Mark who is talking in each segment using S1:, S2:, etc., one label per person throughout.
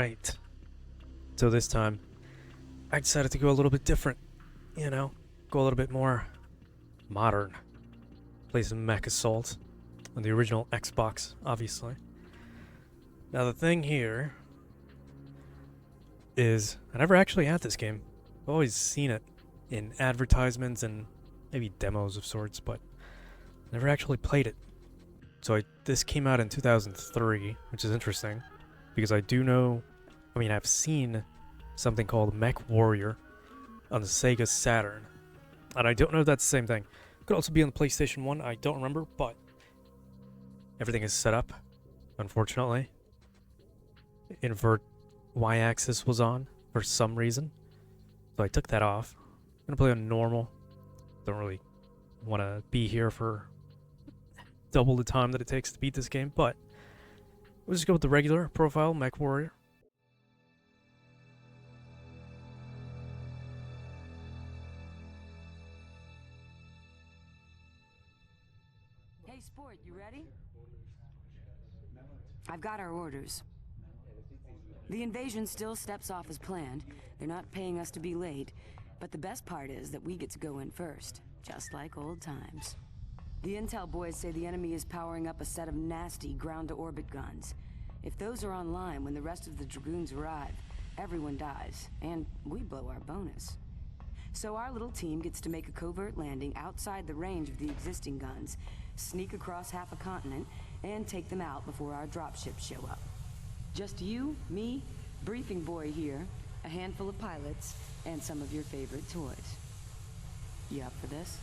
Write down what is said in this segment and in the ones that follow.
S1: Alright. So this time, I decided to go a little bit different. You know, go a little bit more modern. Play some MechAssault on the original Xbox, obviously. Now the thing here is, I never actually had this game. I've always seen it in advertisements and maybe demos of sorts, but never actually played it. So this came out in 2003, which is interesting, because I do know, I've seen something called Mech Warrior on the Sega Saturn, and I don't know if that's the same thing. It could also be on the PlayStation 1, I don't remember, but everything is set up, unfortunately. Invert Y-axis was on for some reason, so I took that off. I'm gonna play on normal. Don't really want to be here for double the time that it takes to beat this game, but we'll just go with the regular profile, Mech Warrior.
S2: Hey, Sport, you ready? I've got our orders. The invasion still steps off as planned. They're not paying us to be late, but the best part is that we get to go in first, just like old times. The intel boys say the enemy is powering up a set of nasty ground-to-orbit guns. If those are online when the rest of the Dragoons arrive, everyone dies, and we blow our bonus. So our little team gets to make a covert landing outside the range of the existing guns, sneak across half a continent, and take them out before our dropships show up. Just you, me, briefing boy here, a handful of pilots, and some of your favorite toys. You up for this?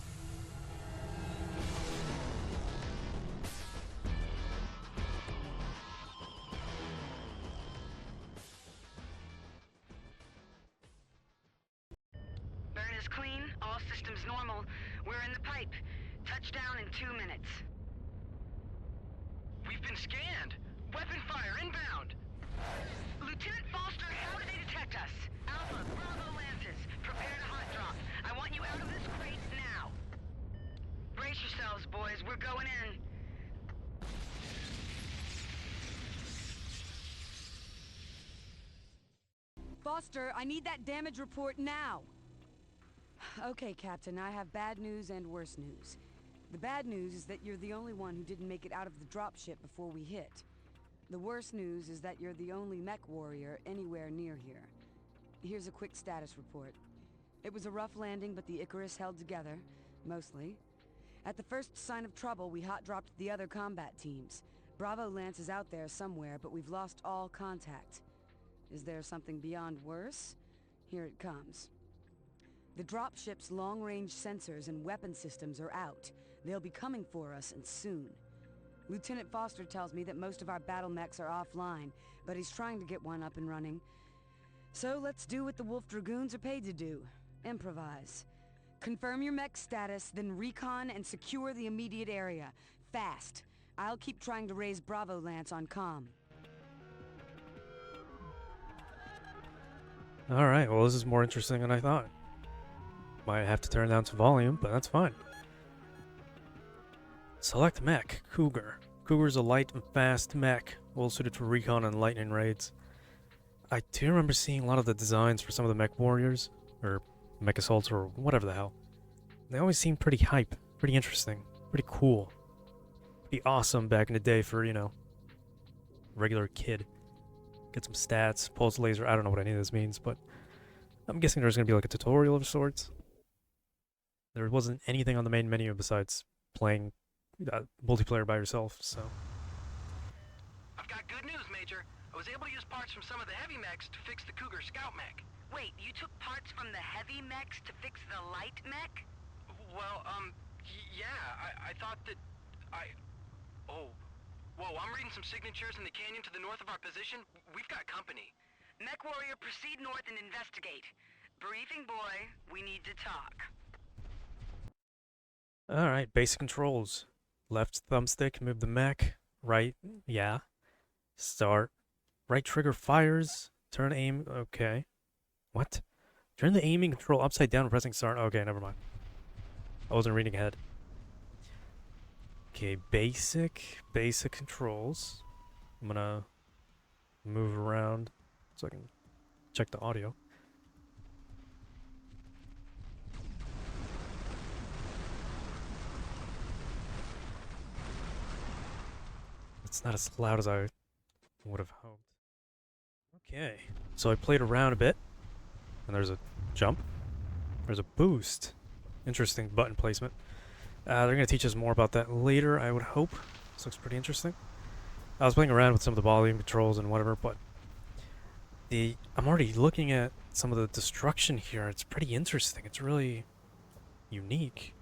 S3: Burn is clean, all systems normal. We're in the pipe. Touchdown in 2 minutes.
S4: We've been scanned! Weapon fire inbound!
S3: Lieutenant Foster, how did they detect us? Alpha, Bravo Lances, prepare to hot drop. I want you out of this crate now. Brace yourselves, boys. We're going in.
S2: Foster, I need that damage report now. Okay, Captain, I have bad news and worse news. The bad news is that you're the only one who didn't make it out of the dropship before we hit. The worst news is that you're the only mech warrior anywhere near here. Here's a quick status report. It was a rough landing, but the Icarus held together, mostly. At the first sign of trouble, we hot-dropped the other combat teams. Bravo Lance is out there somewhere, but we've lost all contact. Is there something beyond worse? Here it comes. The dropship's long-range sensors and weapon systems are out. They'll be coming for us, and soon. Lieutenant Foster tells me that most of our battle mechs are offline, but he's trying to get one up and running. So let's do what the Wolf Dragoons are paid to do. Improvise. Confirm your mech status, then recon and secure the immediate area. Fast. I'll keep trying to raise Bravo Lance on comm.
S1: Alright, well this is more interesting than I thought. Might have to turn down some volume, but that's fine. Select mech, Cougar. Cougar's a light and fast mech, well suited for recon and lightning raids. I do remember seeing a lot of the designs for some of the mech warriors, or mech assaults, or whatever the hell. They always seemed pretty hype, pretty interesting, pretty cool. Pretty awesome back in the day for, you know, regular kid. Get some stats, pulse laser, I don't know what any of this means, but I'm guessing there's gonna be like a tutorial of sorts. There wasn't anything on the main menu besides playing multiplayer by yourself, so.
S4: I've got good news, Major. I was able to use parts from some of the heavy mechs to fix the Cougar scout mech.
S3: Wait, you took parts from the heavy mechs to fix the light mech?
S4: Well, yeah, I thought that Oh. Whoa, I'm reading some signatures in the canyon to the north of our position. We've got company.
S3: Mech Warrior, proceed north and investigate. Briefing boy, we need to talk.
S1: Alright, basic controls. Left thumbstick, move the mech. Right, yeah. Start. Right trigger fires. Turn aim, okay. What? Turn the aiming control upside down pressing start. Okay, never mind. I wasn't reading ahead. Okay, basic controls. I'm gonna move around so I can check the audio. It's not as loud as I would have hoped. Okay, so I played around a bit, and there's a jump. There's a boost. Interesting button placement. They're going to teach us more about that later, I would hope. This looks pretty interesting. I was playing around with some of the volume controls and whatever, but I'm already looking at some of the destruction here. It's pretty interesting. It's really unique.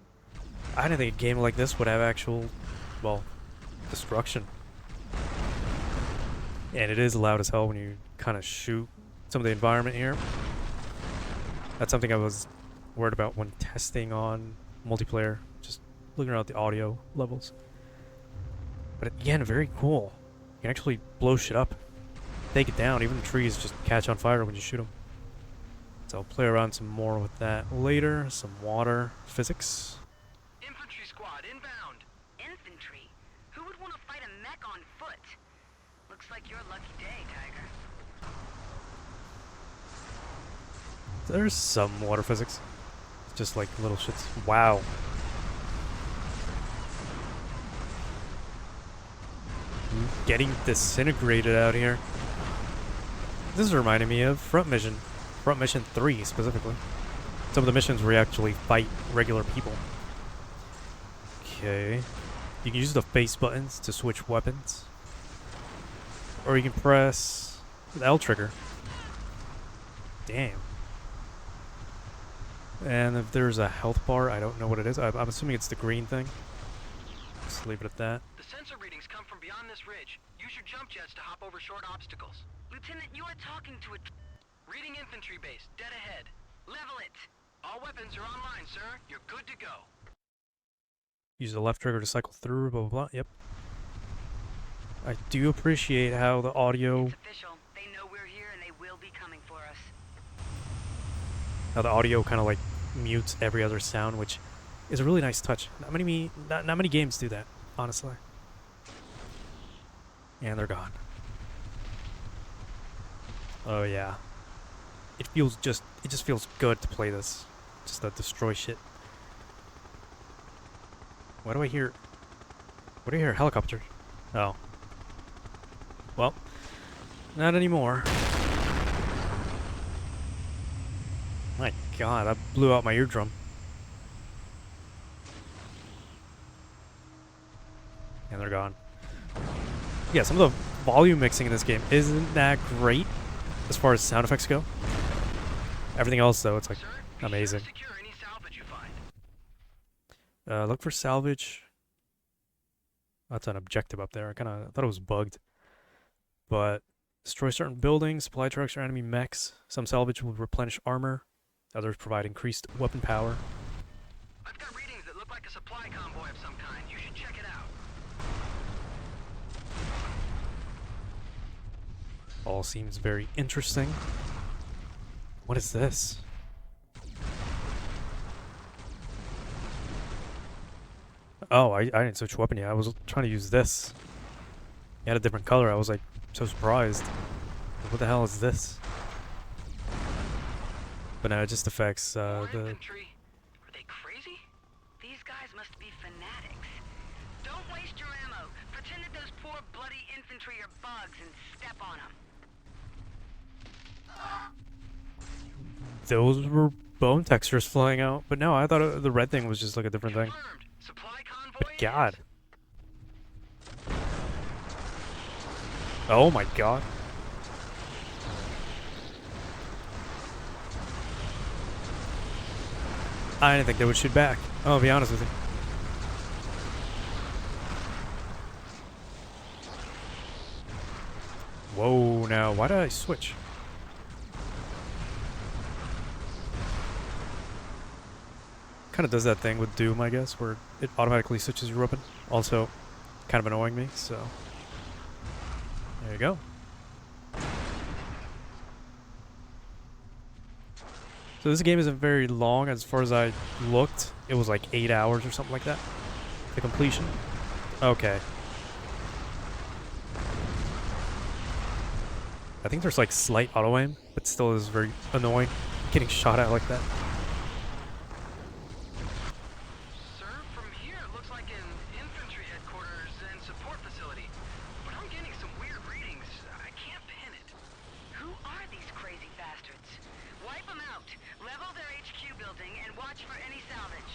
S1: I didn't think a game like this would have actual, well, destruction. And it is loud as hell when you kind of shoot some of the environment here. That's something I was worried about when testing on multiplayer, just looking around at the audio levels. But again, very cool. You can actually blow shit up, take it down. Even the trees just catch on fire when you shoot them. So I'll play around some more with that later. Some water physics.
S4: Infantry squad inbound.
S3: Infantry? Who would want to fight a mech on foot? Looks like your lucky day, Tiger.
S1: There's some water physics. Just like little shits. Wow. Getting disintegrated out here. This is reminding me of Front Mission 3 specifically. Some of the missions where you actually fight regular people. Okay. You can use the face buttons to switch weapons. Or you can press the L trigger. Damn. And if there's a health bar, I don't know what it is. I'm assuming it's the green thing. Just leave it at that.
S4: The sensor readings come from beyond this ridge. Use your jump jets to hop over short obstacles.
S3: Lieutenant, you are talking to a...
S4: Reading infantry base, dead ahead. Level it. All weapons are online, sir. You're good to go.
S1: Use the left trigger to cycle through, blah, blah, blah. Yep. I do appreciate how the audio...
S3: It's official. They know we're here and they will be coming for us.
S1: How the audio kind of like mutes every other sound, which is a really nice touch. Not many games do that, honestly. And they're gone. Oh yeah. It just feels good to play this. Just to destroy shit. What do I hear? What do I hear? Helicopter. Oh. Well, not anymore. My god, that blew out my eardrum. And they're gone. Yeah, some of the volume mixing in this game isn't that great as far as sound effects go. Everything else, though, it's like
S4: Sir, be
S1: amazing.
S4: sure to secure any salvage you find.
S1: Look for salvage. That's an objective up there. I thought it was bugged. But destroy certain buildings, supply trucks or enemy mechs. Some salvage will replenish armor. Others provide increased weapon power.
S4: I've got readings that look like a supply convoy of some kind. You should check it out.
S1: All seems very interesting. What is this? Oh, I didn't switch weapon yet. I was trying to use this. It had a different color. I was like so surprised. What the hell is this? But no, it just affects
S4: More
S1: the...
S4: infantry? Are they crazy?
S3: These guys must be fanatics. Don't waste your ammo. Pretend that those poor bloody infantry are bugs and step on them.
S1: Those were bone textures flying out. But no, I thought the red thing was just like a different thing.
S4: Confirmed. Supply convoy
S1: But God. Oh my God. I didn't think they would shoot back. I'll be honest with you. Whoa, now, why did I switch? Kind of does that thing with Doom, I guess, where it automatically switches your weapon. Also, kind of annoying me, so... There you go. So this game isn't very long. As far as I looked, it was like 8 hours or something like that. The completion. Okay. I think there's like slight auto aim, but still is very annoying getting shot at like that.
S4: Sir, from here it looks like an infantry headquarters and support facility. But I'm getting some weird readings. I can't pin it.
S3: Who are these crazy bastards? Wipe them out. Level their HQ building and watch for any salvage.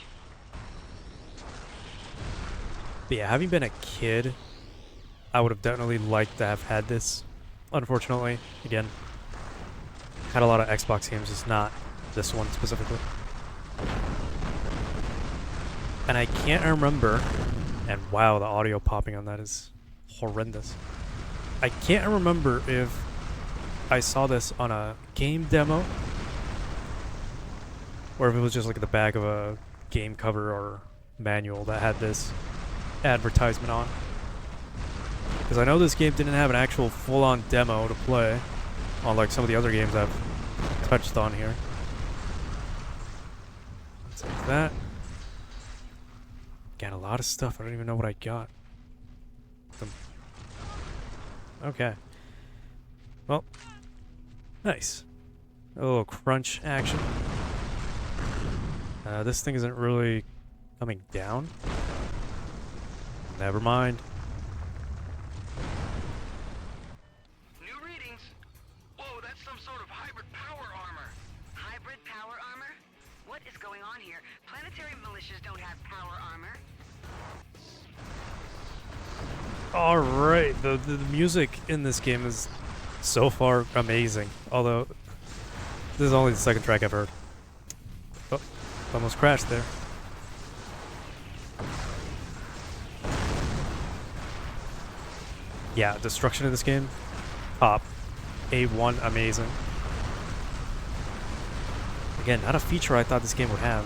S1: But yeah, having been a kid, I would have definitely liked to have had this. Unfortunately, again, had a lot of Xbox games, just not this one specifically. And I can't remember, and wow, the audio popping on that is horrendous. I can't remember if I saw this on a game demo, or if it was just like the back of a game cover or manual that had this advertisement on. Because I know this game didn't have an actual full-on demo to play, unlike some of the other games I've touched on here. Take that. Got a lot of stuff. I don't even know what I got. Okay. Well, nice. A little crunch action. This thing isn't really coming down. Never mind.
S4: New readings. Whoa, that's some sort of hybrid power armor.
S3: Hybrid power armor? What is going on here? Planetary militias don't have power armor.
S1: Alright, the music in this game is so far amazing. Although, this is only the second track I've heard. Oh, almost crashed there. Yeah, destruction in this game, top. A1, amazing. Again, not a feature I thought this game would have.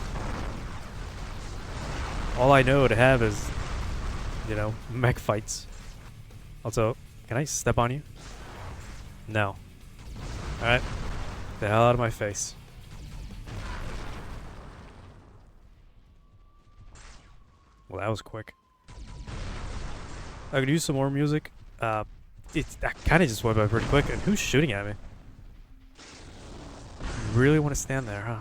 S1: All I know to have is, you know, mech fights. Also, can I step on you? No. Alright. Get the hell out of my face. Well, that was quick. I could use some more music. That kind of just went by pretty quick. And who's shooting at me? You really want to stand there, huh?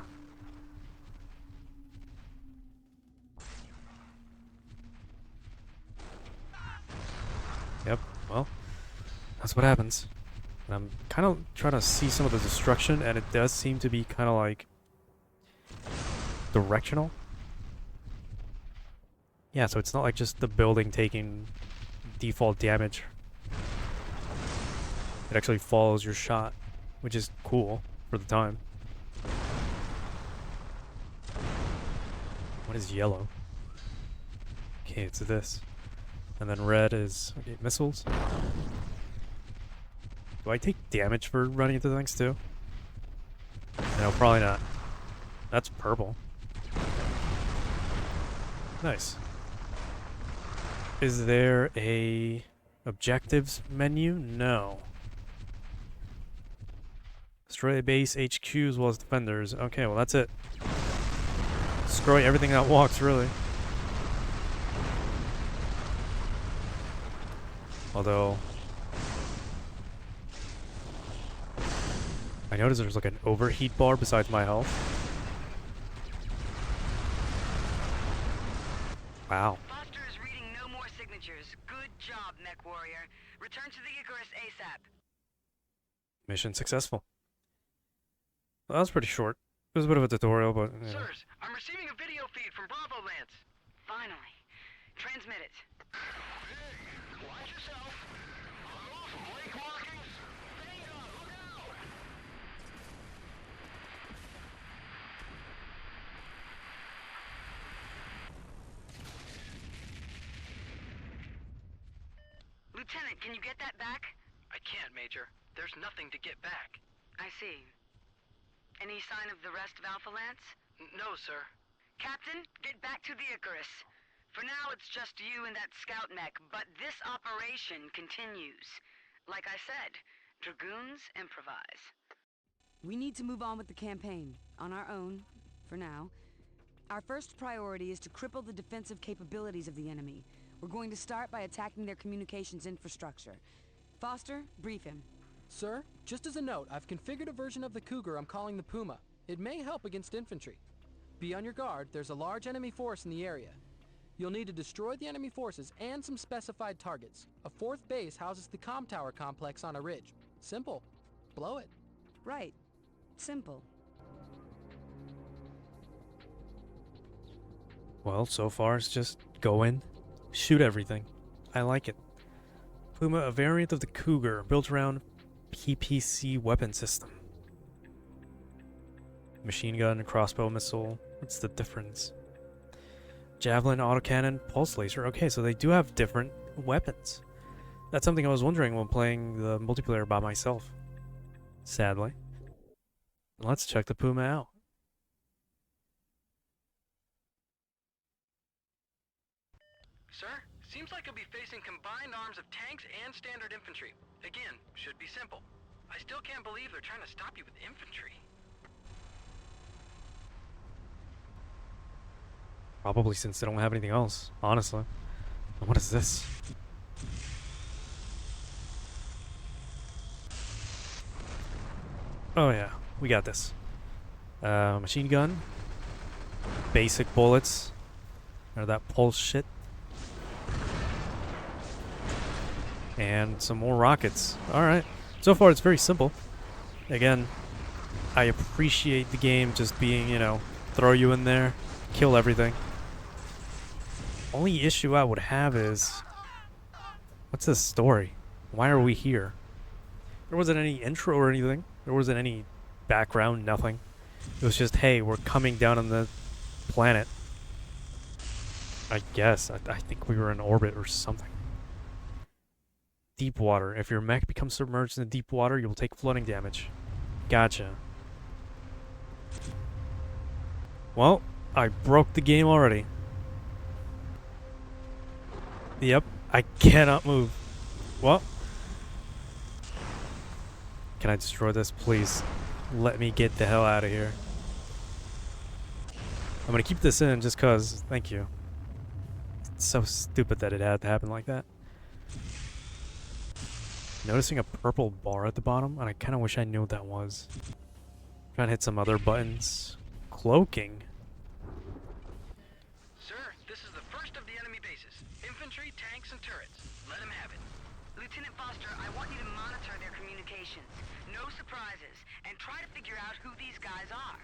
S1: Yep, well, that's what happens. And I'm kind of trying to see some of the destruction, and it does seem to be kind of like directional. Yeah, so it's not like just the building taking default damage. It actually follows your shot, which is cool for the time. What is yellow? Okay, it's this. And then red is, okay, missiles. Do I take damage for running into things too? No, probably not. That's purple. Nice. Is there a objectives menu? No. Destroy a base, HQ, as well as defenders. Okay, well that's it. Destroy everything that walks, really. Although, I noticed there's like an overheat bar besides my health. Wow.
S3: Foster is reading no more signatures. Good job, Mech Warrior. Return to the Icarus ASAP.
S1: Mission successful. Well, that was pretty short. It was a bit of a tutorial, but you know.
S4: Sirs, I'm receiving a video feed from Bravo Lance.
S3: Finally. Transmit it.
S4: Hey, watch yourself. I'm off of lake markings. Bang on, look out!
S3: Lieutenant, can you get that back?
S4: I can't, Major. There's nothing to get back.
S3: I see. Any sign of the rest of Alpha Lance?
S4: No, sir.
S3: Captain, get back to the Icarus. For now, it's just you and that scout mech, but this operation continues. Like I said, Dragoons improvise.
S2: We need to move on with the campaign, on our own, for now. Our first priority is to cripple the defensive capabilities of the enemy. We're going to start by attacking their communications infrastructure. Foster, brief him.
S5: Sir, just as a note, I've configured a version of the Cougar I'm calling the Puma. It may help against infantry. Be on your guard, there's a large enemy force in the area. You'll need to destroy the enemy forces and some specified targets. A fourth base houses the comm tower complex on a ridge. Simple. Blow it.
S2: Right. Simple.
S1: Well, so far it's just go in, shoot everything. I like it. Puma, a variant of the Cougar, built around PPC weapon system. Machine gun, crossbow missile. What's the difference? Javelin, autocannon, pulse laser. Okay, so they do have different weapons. That's something I was wondering when playing the multiplayer by myself. Sadly. Let's check the Puma out.
S4: Sir, seems like you'll be facing combined arms of tanks and standard infantry. Again, should be simple. I still can't believe they're trying to stop you with infantry.
S1: Probably since they don't have anything else, honestly. What is this? Oh yeah, we got this. Machine gun. Basic bullets. Or that pulse shit. And some more rockets. Alright. So far it's very simple. Again, I appreciate the game just being, you know, throw you in there, kill everything. Only issue I would have is, what's this story? Why are we here? There wasn't any intro or anything. There wasn't any background, nothing. It was just, hey, we're coming down on the planet. I guess. I think we were in orbit or something. Deep water. If your mech becomes submerged in the deep water, you'll take flooding damage. Gotcha. Well, I broke the game already. Yep, I cannot move. Well, can I destroy this, please? Let me get the hell out of here. I'm gonna keep this in just cause, thank you. It's so stupid that it had to happen like that. Noticing a purple bar at the bottom, and I kinda wish I knew what that was. Trying to hit some other buttons. Cloaking.
S4: Sir, this is the first of the enemy bases. Infantry, tanks, and turrets. Let them have it.
S3: Lieutenant Foster, I want you to monitor their communications. No surprises. And try to figure out who these guys are.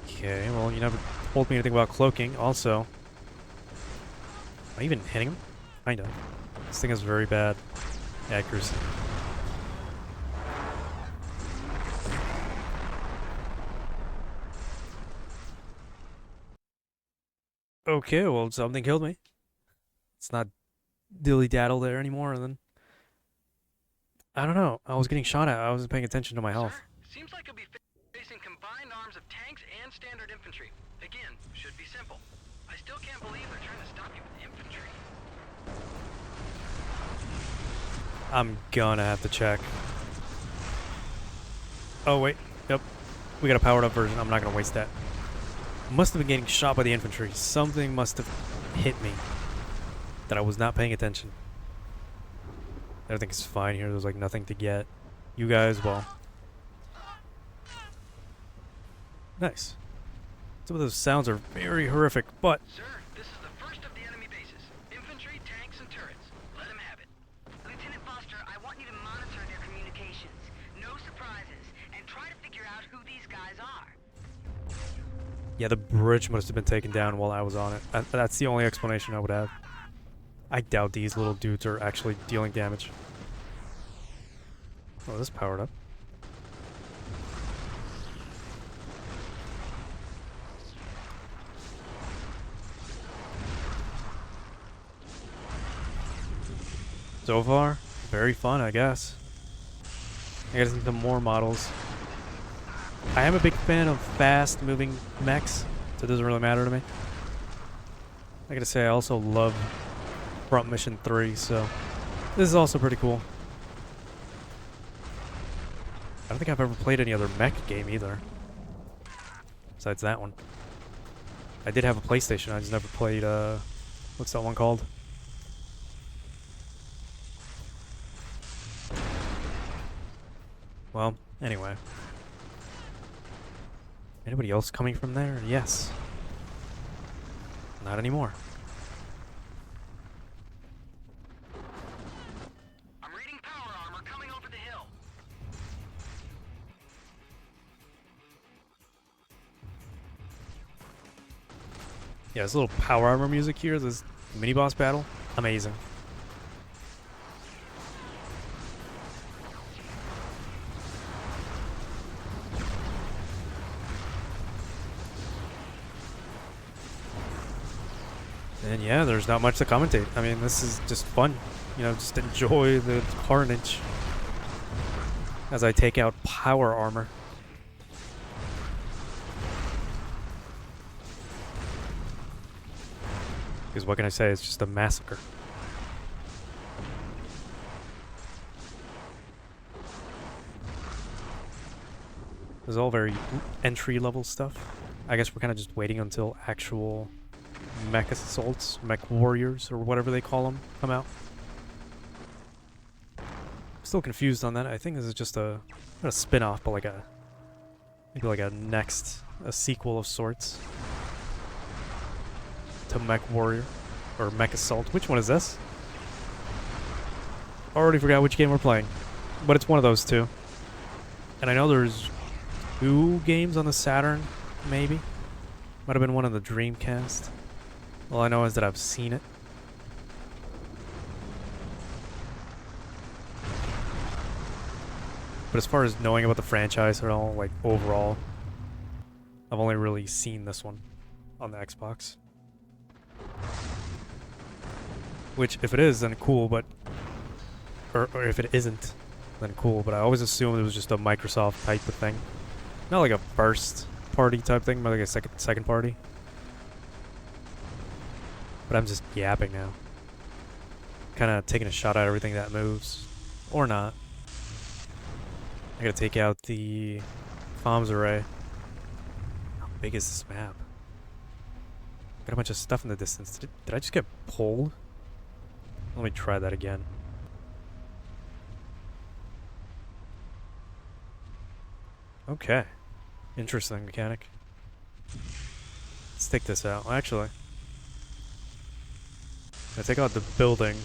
S1: Okay, well, you never told me anything about cloaking. Also, am I even hitting him? I know. This thing has very bad accuracy. Okay, well, something killed me. It's not dilly-daddle there anymore, and then I don't know. I was getting shot at. I wasn't paying attention to my health.
S4: Sir, seems like you'll be facing combined arms of tanks and standard infantry. Again, should be simple. I still can't believe they're trying to stop you with infantry.
S1: I'm gonna have to check. Oh, wait. Yep. We got a powered up version. I'm not gonna waste that. Must have been getting shot by the infantry. Something must have hit me that I was not paying attention. Everything's fine here. There's like nothing to get. You guys, well. Nice. Some of those sounds are very horrific, but
S4: Sir, this is the first of the enemy bases. Infantry, tanks, and turrets. Let them have it.
S3: Lieutenant Foster, I want you to monitor their communications. No surprises. And try to figure out who these guys are.
S1: yeah, the bridge must have been taken down while I was on it. That's the only explanation I would have. I doubt these little dudes are actually dealing damage. Oh, this powered up. So far, very fun, I guess. I gotta see some more models. I am a big fan of fast-moving mechs, so it doesn't really matter to me. I gotta say, I also love Front Mission 3, so this is also pretty cool. I don't think I've ever played any other mech game either, besides that one. I did have a PlayStation, I just never played, what's that one called? Well, anyway. Anybody else coming from there? Yes. Not anymore.
S4: I'm reading power armor coming over the hill.
S1: Yeah, this little power armor music here, this mini boss battle, amazing. And yeah, there's not much to commentate. I mean, this is just fun. You know, just enjoy the carnage as I take out power armor. Because what can I say? It's just a massacre. This is all very entry level stuff. I guess we're kind of just waiting until actual MechAssaults, Mech Warriors, or whatever they call them, come out. Still confused on that. I think this is just a not a spin-off, but like a maybe like a sequel of sorts to Mech Warrior or MechAssault. Which one is this? Already forgot which game we're playing, but it's one of those two. And I know there's 2 games on the Saturn, maybe. Might have been one on the Dreamcast. All I know is that I've seen it. But as far as knowing about the franchise at all, like overall, I've only really seen this one on the Xbox. Which, if it is, then cool, but... Or if it isn't, then cool, but I always assumed it was just a Microsoft type of thing. Not like a first party type thing, but like a second party. But I'm just yapping now. Kind of taking a shot at everything that moves. Or not. I gotta take out the comms array. How big is this map? Got a bunch of stuff in the distance. Did I just get pulled? Let me try that again. Okay. Interesting mechanic. Let's take this out. Actually, I take out the building.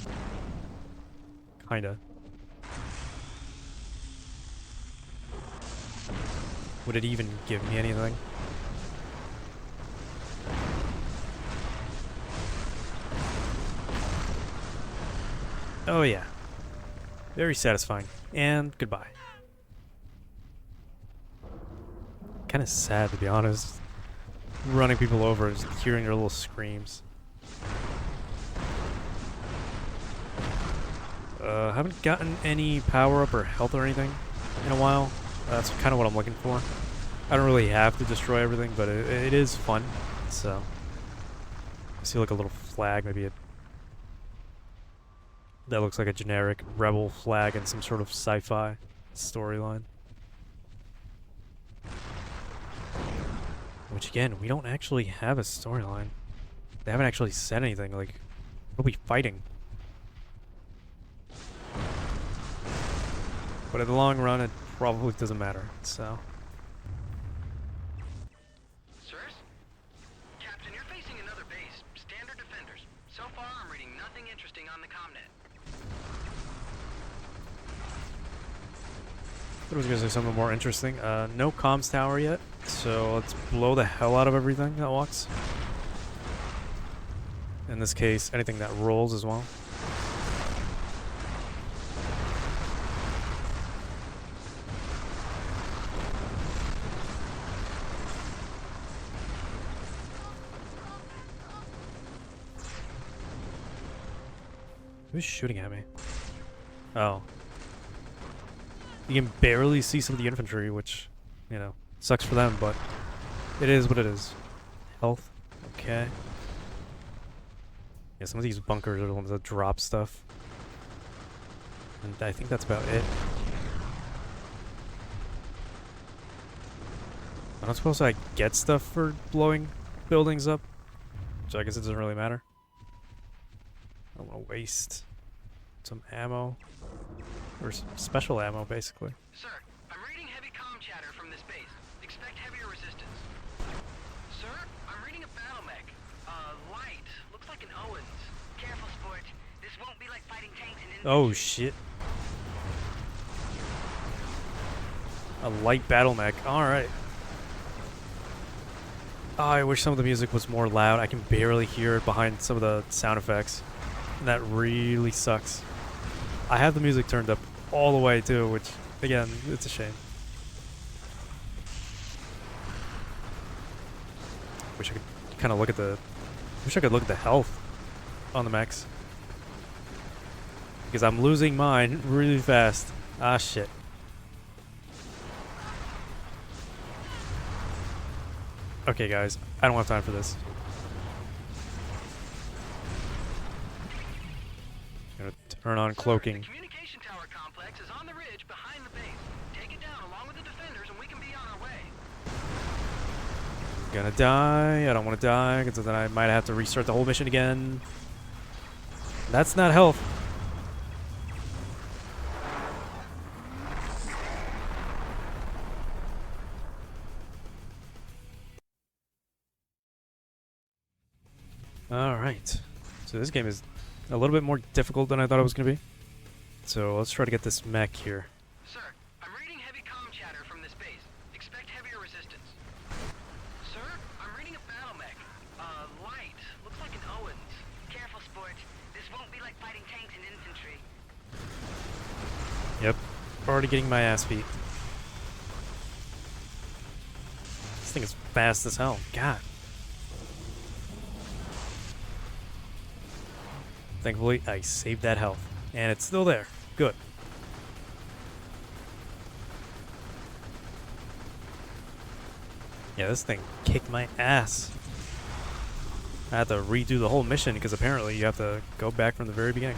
S1: Kinda. Would it even give me anything? Oh yeah. Very satisfying. And goodbye. Kinda sad, to be honest. Running people over and just hearing their little screams. Haven't gotten any power up or health or anything in a while. That's kind of what I'm looking for. I don't really have to destroy everything, but it is fun. So I see like a little flag, maybe that looks like a generic rebel flag in some sort of sci-fi storyline. Which again, we don't actually have a storyline. They haven't actually said anything, like, what are we fighting? But in the long run, it probably doesn't matter, so.
S4: Sirs? Captain, you're facing another base. Standard defenders. So far, I'm reading nothing interesting on the comnet.
S1: I was gonna say something more interesting. No comms tower yet, so let's blow the hell out of everything that walks. In this case, anything that rolls as well. Who's shooting at me? Oh. You can barely see some of the infantry, which, you know, sucks for them, but it is what it is. Health. Okay. Yeah, some of these bunkers are the ones that drop stuff. And I think that's about it. I don't suppose I get stuff for blowing buildings up, so I guess it doesn't really matter. I don't want to waste some ammo. Or special ammo, basically.
S4: Sir, I'm
S3: like an Owens. Careful, sport. This won't be like fighting tanks and
S1: Oh shit. A light battle mech. Alright. Oh, I wish some of the music was more loud. I can barely hear it behind some of the sound effects. And that really sucks. I have the music turned up all the way too, which, again, it's a shame. Wish I could kind of look at the... Wish I could look at the health on the mechs. Because I'm losing mine really fast. Ah, shit. Okay, guys. I don't have time for this. Gonna turn on cloaking.
S4: The communication tower complex is on the ridge behind the base. Take it down along with the defenders and we can be on our way.
S1: Gonna die. I don't want to die because then I might have to restart the whole mission again. That's not health. Alright. So this game is a little bit more difficult than I thought it was going to be. So let's try to get this mech here.
S4: Sir, I'm reading heavy comm chatter from this base. Expect heavier resistance. Sir, I'm reading a battle mech. Light. Looks like an Owens.
S3: Careful, sport. This won't be like fighting tanks and infantry.
S1: Yep. Already getting my ass beat. This thing is fast as hell. God. Thankfully, I saved that health. And it's still there. Good. Yeah, this thing kicked my ass. I had to redo the whole mission because apparently you have to go back from the very beginning.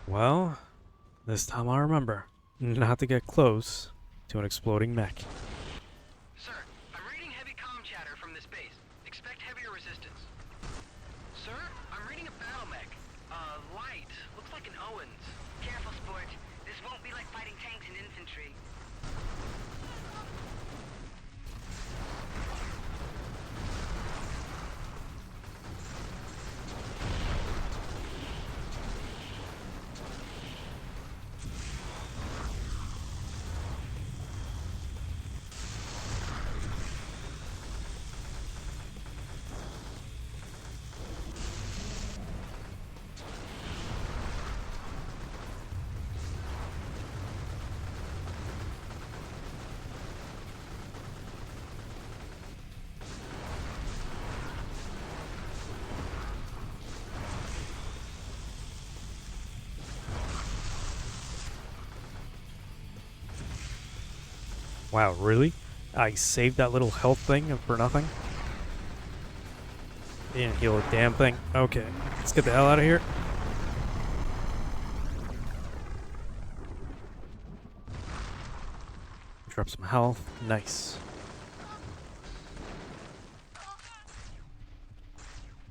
S1: Well, this time I'll remember not to get close to an exploding mech.
S4: Sir, I'm reading heavy comm chatter from this base. Expect heavier resistance. Sir, I'm reading a battle mech. Light. Looks like an Owens.
S3: Careful, sport. This won't be like fighting tanks and infantry.
S1: Wow, really? I saved that little health thing for nothing? Didn't heal a damn thing. Okay, let's get the hell out of here. Drop some health. Nice.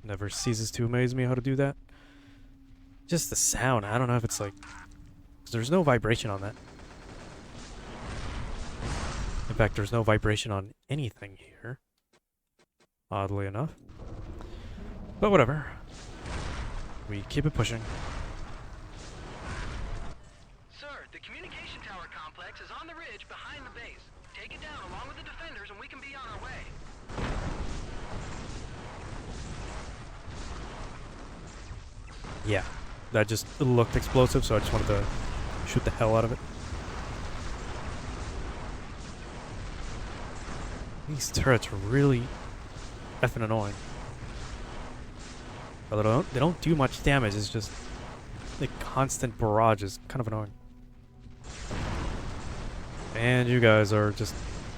S1: Never ceases to amaze me how to do that. Just the sound. I don't know if it's like... 'cause there's no vibration on that. In fact, there's no vibration on anything here. Oddly enough. But whatever. We keep it pushing.
S4: Sir, the communication tower complex is on the ridge behind the base. Take it down along with the defenders and we can be on our way.
S1: Yeah. That just looked explosive, so I just wanted to shoot the hell out of it. These turrets are really effing annoying. Although they don't do much damage, it's just the constant barrage is kind of annoying. And you guys are just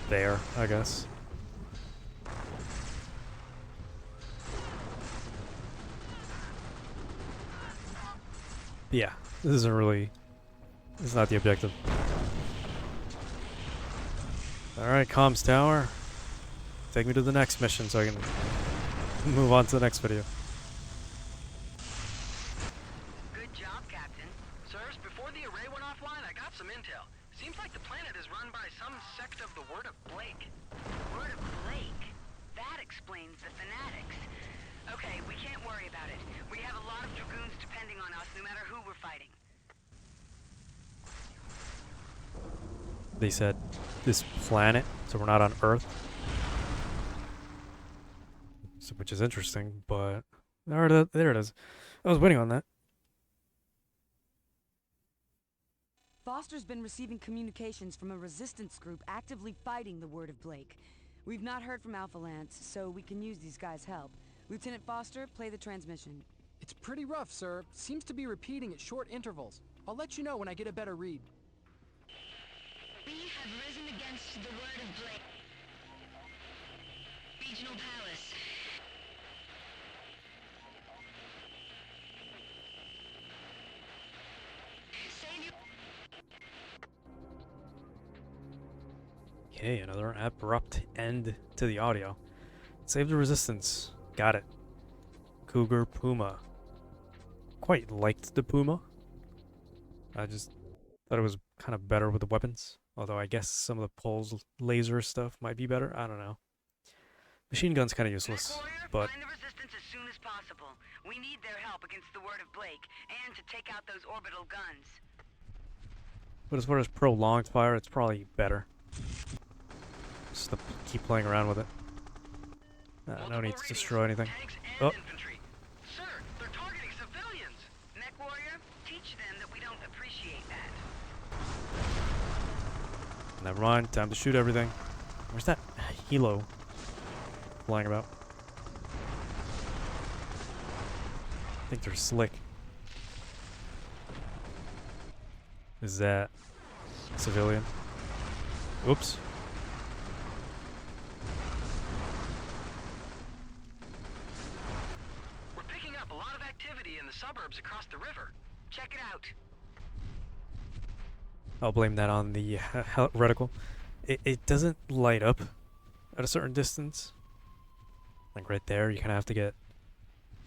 S1: there, I guess. Yeah, this isn't really... this is not the objective. Alright, comms tower. Take me to the next mission so I can move on to the next video.
S3: effect of the word of Blake.
S2: Word of Blake? That explains the fanatics. Okay, we can't worry about it. We have a lot of dragoons depending on us, no matter who we're fighting.
S1: They said this planet, so we're not on Earth. So, which is interesting, but there it is. I was waiting on that.
S2: Foster's been receiving communications from a resistance group actively fighting the Word of Blake. We've not heard from Alpha Lance, so we can use these guys' help. Lieutenant Foster, play the transmission.
S5: It's pretty rough, sir. Seems to be repeating at short intervals. I'll let you know when I get a better read.
S3: We have risen against the word of Blake. Regional Palace. Save your...
S1: Okay, another abrupt end to the audio. Save the resistance. Got it. Cougar Puma. Quite liked the Puma. I just thought it was kind of better with the weapons. Although I guess some of the pulse laser stuff might be better. I don't know. Machine gun's kind of useless, but
S2: Find the resistance as soon as possible. We need their help against the Word of Blake, and to take out those orbital guns.
S1: as far as prolonged fire, it's probably better. Just to keep playing around with it. No need to destroy anything.
S4: Tanks and
S1: Oh.
S4: infantry. Sir, they're targeting civilians.
S2: Mech Warrior, teach them that we don't appreciate that.
S1: Never mind. Time to shoot everything. Where's that helo flying about? I think they're slick. Is that civilian? Oops.
S4: We're picking up a lot of activity in the suburbs across the river.
S2: Check it out.
S1: I'll blame that on the reticle. It doesn't light up at a certain distance. Like right there, you kind of have to get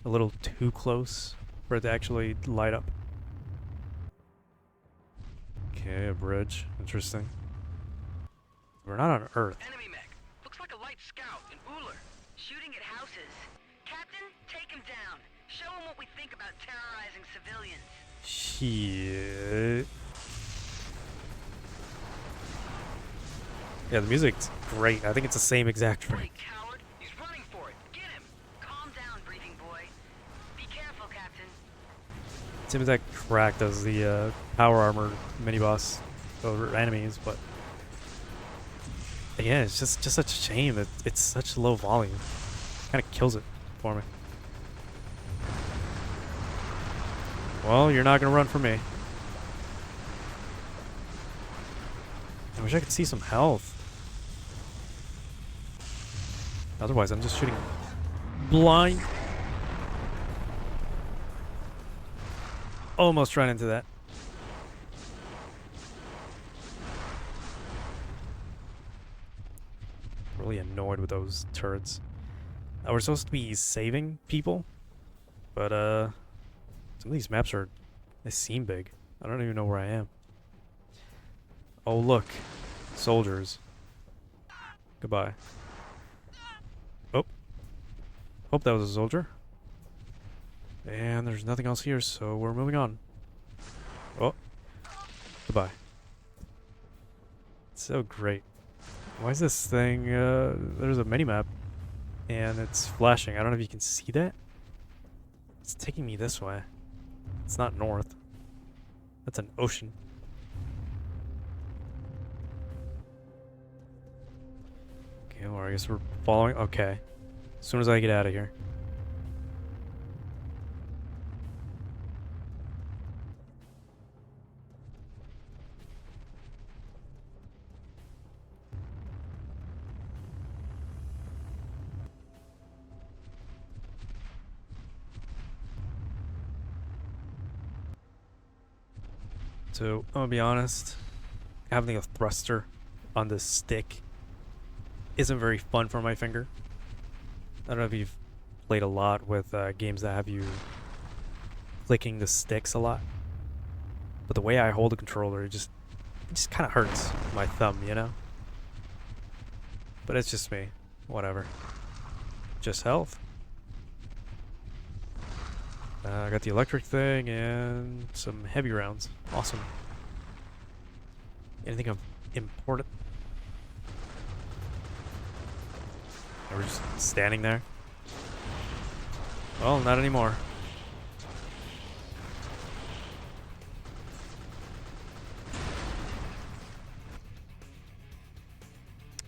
S1: a little too close for it to actually light up. Okay, a bridge. Interesting. We're not on Earth.
S4: Enemy mech. Looks like a light scout in Uller.
S2: Shooting at houses. Captain, take him down. Show him what we think about terrorizing civilians.
S1: Shit. Yeah, the music's great. I think it's the same exact track.
S4: Great coward. He's running for it. Get him.
S2: Calm down, breathing boy. Be careful, Captain.
S1: Same exact track does the power armor mini boss over enemies, but yeah, it's just such a shame that it's such low volume. Kind of kills it for me. Well, you're not gonna run from me. I wish I could see some health. Otherwise, I'm just shooting blind. Almost ran into that. Really annoyed with those turrets. We're supposed to be saving people, but some of these maps they seem big. I don't even know where I am. Oh look, soldiers. Goodbye. Oh, hope that was a soldier. And there's nothing else here, so we're moving on. Oh, goodbye. It's so great. Why is this thing, there's a mini-map, and it's flashing. I don't know if you can see that. It's taking me this way. It's not north. That's an ocean. Okay, well, I guess we're following. Okay. As soon as I get out of here. So, I'm gonna be honest, having a thruster on this stick isn't very fun for my finger. I don't know if you've played a lot with games that have you clicking the sticks a lot, but the way I hold the controller, it just kind of hurts my thumb, you know? But it's just me. Whatever. Just health. I got the electric thing and some heavy rounds. Awesome. Anything of important? We're just standing there. Well, not anymore.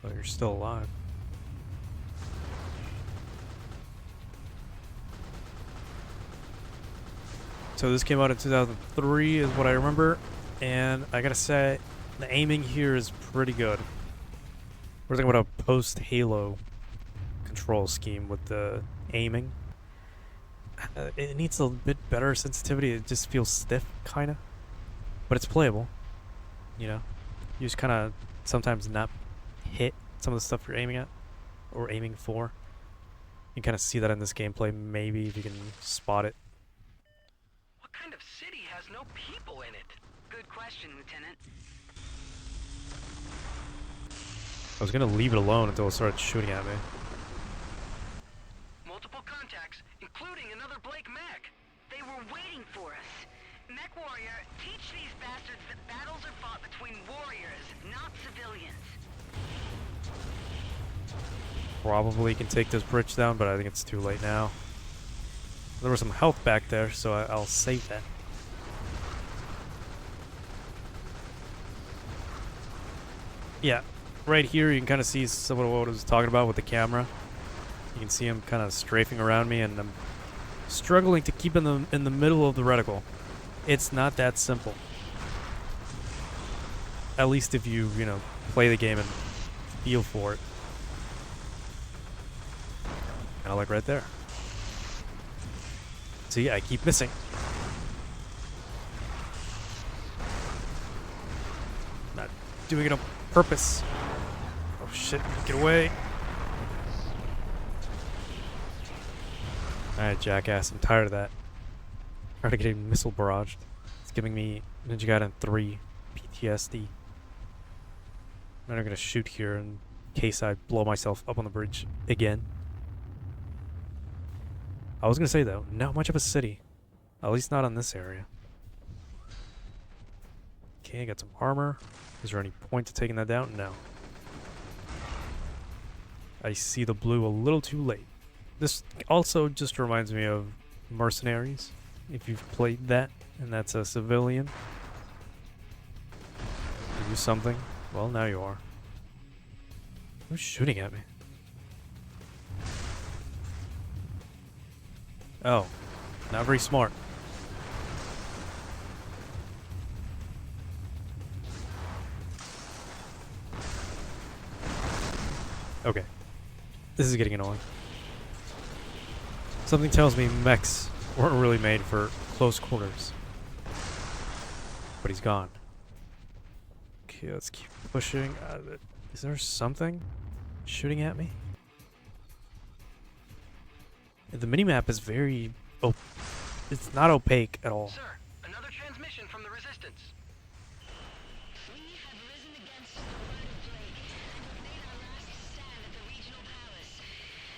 S1: Oh, you're still alive. So this came out in 2003 is what I remember, and I gotta say, the aiming here is pretty good. We're talking about a post-Halo control scheme with the aiming. It needs a bit better sensitivity. It just feels stiff, kind of. But it's playable. You know? You just kind of sometimes not hit some of the stuff you're aiming at or aiming for. You can kind of see that in this gameplay, maybe, if you can spot it.
S4: What kind of city has no people in it?
S3: Good question, Lieutenant.
S1: I was going to leave it alone until it started shooting at me.
S4: Multiple contacts, including another Blake mech.
S3: They were waiting for us. Mech Warrior, teach these bastards that battles are fought between warriors, not civilians.
S1: Probably can take this bridge down, but I think it's too late now. There was some health back there, so I'll save that. Yeah, right here you can kind of see some of what I was talking about with the camera. You can see him kind of strafing around me, and I'm struggling to keep in the middle of the reticle. It's not that simple. At least if you know, play the game and feel for it. Kind of like right there. See, I keep missing. Not doing it on purpose. Oh shit, get away. Alright, jackass, I'm tired of that. Tired of getting missile barraged. It's giving me Ninja Gaiden 3 PTSD. I'm not gonna shoot here in case I blow myself up on the bridge again. I was gonna say though, not much of a city. At least not in this area. Okay, I got some armor. Is there any point to taking that down? No. I see the blue a little too late. This also just reminds me of Mercenaries, if you've played that, and that's a civilian. Do something. Well, now you are. Who's shooting at me? Oh, not very smart. Okay. This is getting annoying. Something tells me mechs weren't really made for close quarters. But he's gone. Okay, let's keep pushing. Is there something shooting at me? The minimap is very... it's not opaque at all.
S4: Sir, another transmission from the Resistance.
S3: We have risen against the word of Blake and have made our last stand at the regional palace.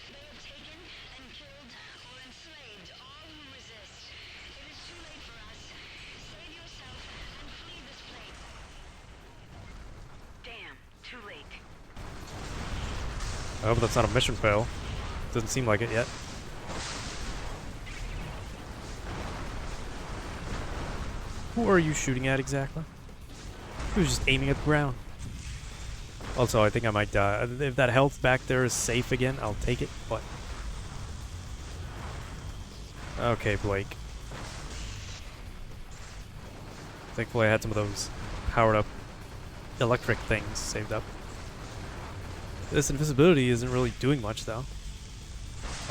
S3: They have taken and killed or enslaved all who resist. It is too late for us. Save yourself and flee this place. Damn, too late.
S1: I hope that's not a mission fail. Doesn't seem like it yet. Who are you shooting at exactly? He was just aiming at the ground. Also, I think I might die. If that health back there is safe again, I'll take it, but... Okay, Blake. Thankfully I had some of those powered up electric things saved up. This invisibility isn't really doing much, though.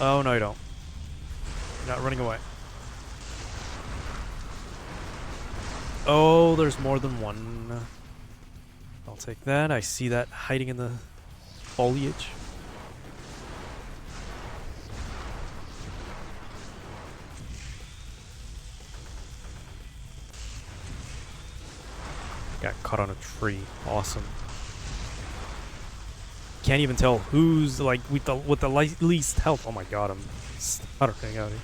S1: Oh, no you don't. You're not running away. Oh, there's more than one. I'll take that. I see that hiding in the foliage. Got caught on a tree. Awesome. can't even tell who's like with the least health. Oh my god, I'm stuttering out here.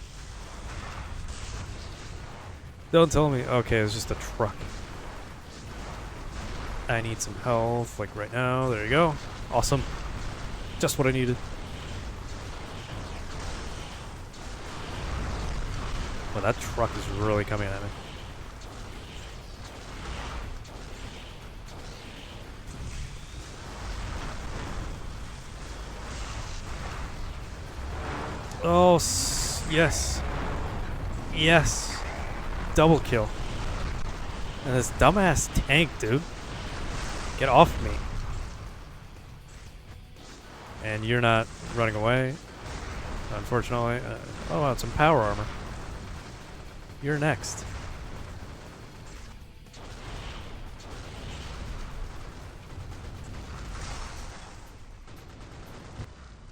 S1: Don't tell me. Okay, it's just a truck. I need some health, like right now. There you go. Awesome. Just what I needed. Well, that truck is really coming at me. Oh, yes. Yes. Double kill. And this dumbass tank, dude. Get off me. And you're not running away, unfortunately. Oh, wow, some power armor. You're next.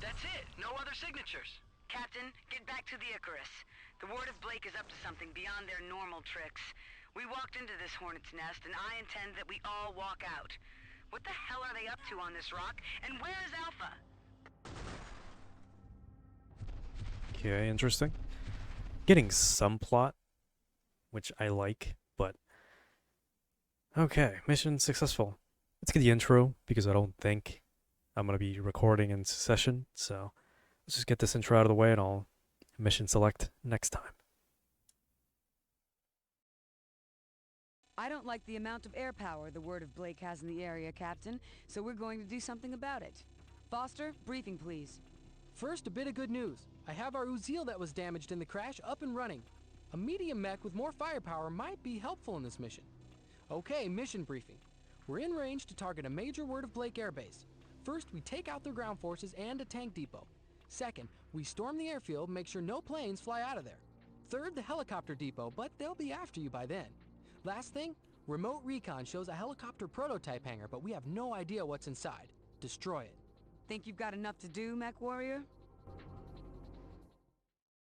S4: That's it. No other signatures.
S2: Captain, get back to the Icarus. The word of Blake is up to something beyond their normal tricks. We walked into this hornet's nest, and I intend that we all walk out. What the hell are they up to on this rock? And where is Alpha?
S1: Okay, interesting. Getting some plot, which I like, but... Okay, mission successful. Let's get the intro, because I don't think I'm going to be recording in succession, so let's just get this intro out of the way and I'll mission select next time.
S2: I don't like the amount of air power the word of Blake has in the area, Captain, so we're going to do something about it. Foster, briefing please.
S5: First, a bit of good news. I have our Uzil that was damaged in the crash up and running. A medium mech with more firepower might be helpful in this mission. Okay, mission briefing. We're in range to target a major Word of Blake airbase. First, we take out their ground forces and a tank depot. Second, we storm the airfield and make sure no planes fly out of there. Third, the helicopter depot, but they'll be after you by then. Last thing, remote recon shows a helicopter prototype hangar, but we have no idea what's inside. Destroy it.
S2: Think you've got enough to do, Mech Warrior?